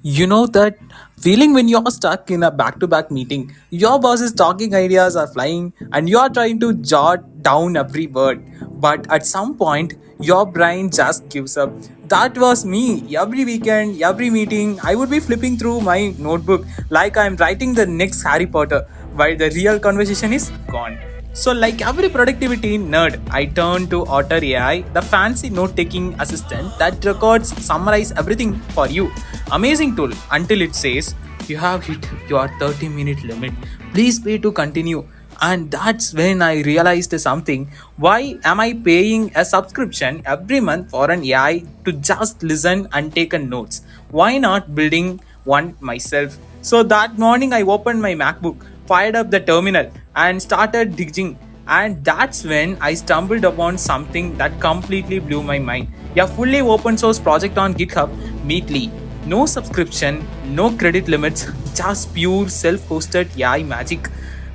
You know that feeling when you're stuck in a back to back meeting, your boss is talking, ideas are flying, and you are trying to jot down every word. But at some point, your brain just gives up. That was me. Every weekend, every meeting, I would be flipping through my notebook like I'm writing the next Harry Potter, while the real conversation is gone. So, like every productivity nerd, I turn to Otter AI, the fancy note taking assistant that records, summarize everything for you. Amazing tool until it says, you have hit your 30-minute limit. Please pay to continue. And that's when I realized something. Why am I paying a subscription every month for an AI to just listen and take a notes? Why not building one myself? So that morning I opened my MacBook, fired up the terminal, and started digging. And that's when I stumbled upon something that completely blew my mind. A fully open source project on GitHub, Meetly. No subscription, no credit limits, just pure self hosted AI magic.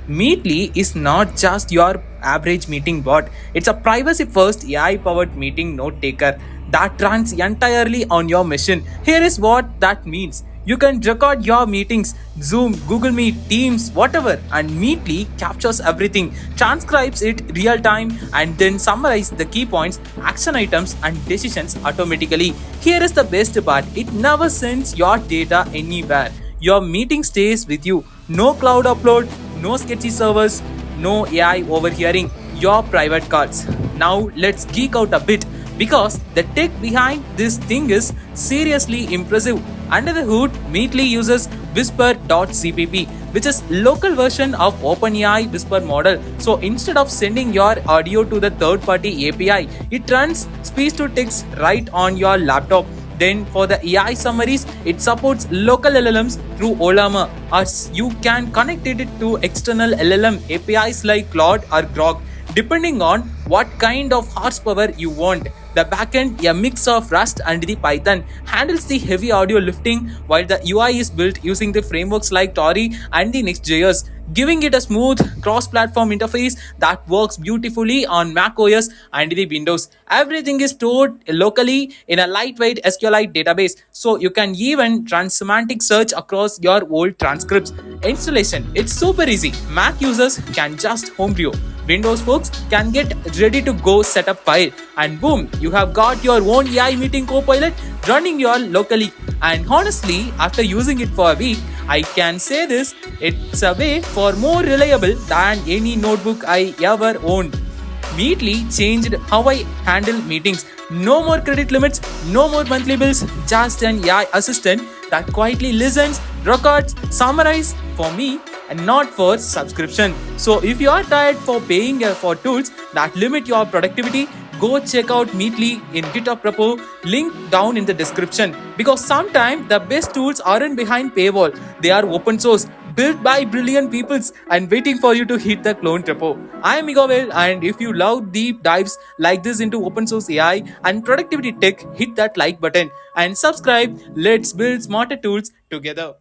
Meetly is not just your average meeting bot, it's a privacy first AI powered meeting note taker that runs entirely on your machine. Here is what that means. You can record your meetings, Zoom, Google Meet, Teams, whatever, and Meetly captures everything, transcribes it real time, and then summarizes the key points, action items, and decisions automatically. Here is the best part, it never sends your data anywhere. Your meeting stays with you. No cloud upload, no sketchy servers, no AI overhearing your private calls. Now let's geek out a bit because the tech behind this thing is seriously impressive. Under the hood, Meetly uses Whisper.cpp, which is local version of OpenAI Whisper model. So instead of sending your audio to the third-party API, it runs speech to text right on your laptop. Then for the AI summaries, it supports local LLMs through Olama, or you can connect it to external LLM APIs like Claude or Grok, depending on what kind of horsepower you want. The backend, a mix of Rust and the Python, handles the heavy audio lifting, while the UI is built using the frameworks like Tori and the Next.js, giving it a smooth cross-platform interface that works beautifully on Mac OS and the Windows. Everything is stored locally in a lightweight SQLite database, so you can even run semantic search across your old transcripts. Installation, it's super easy. Mac users can just homebrew. Windows folks can get ready to go setup file, and boom, you have got your own AI meeting copilot running your locally. And honestly, after using it for a week, I can say this, it's a way for more reliable than any notebook I ever owned. Meetly changed how I handle meetings. No more credit limits, no more monthly bills, just an AI assistant that quietly listens, records, summarizes for me and not for subscription. So if you are tired for paying for tools that limit your productivity, go check out Meetly in GitHub repo, link down in the description. Because sometimes the best tools aren't behind paywall, they are open source, built by brilliant peoples and waiting for you to hit the clone repo. I am Miguel, and if you love deep dives like this into open source AI and productivity tech, hit that like button and subscribe. Let's build smarter tools together.